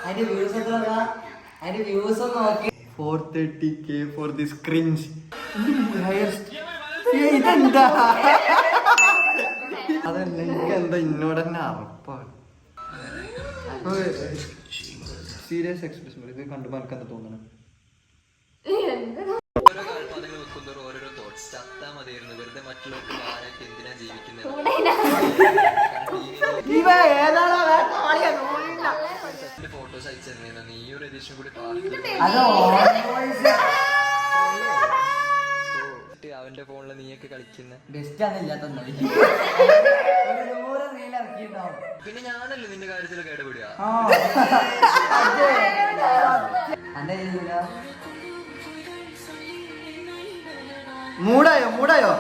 അതിന്റെ വ്യൂസ് ഒന്ന് നോക്കി. 430K for this cringe. ഇതെന്താ? അതല്ല, എനിക്ക് എന്താ ഇന്നോട് തന്നെ അറപ്പാണ്. സീരിയസ് എക്സ്പ്രഷൻ ഇത് കണ്ടുമ്പോൾ എനിക്ക് എന്താ തോന്നണം? ഫോട്ടോസ് അയച്ചു നീ ഒരു എഡിഷൻ കൂടി അവന്റെ ഫോണില് നീയൊക്കെ കളിക്കുന്ന പിന്നെ ഞാനല്ലേ നിന്റെ കാര്യത്തിൽ കേടുപിടിയാ. മൂടായോ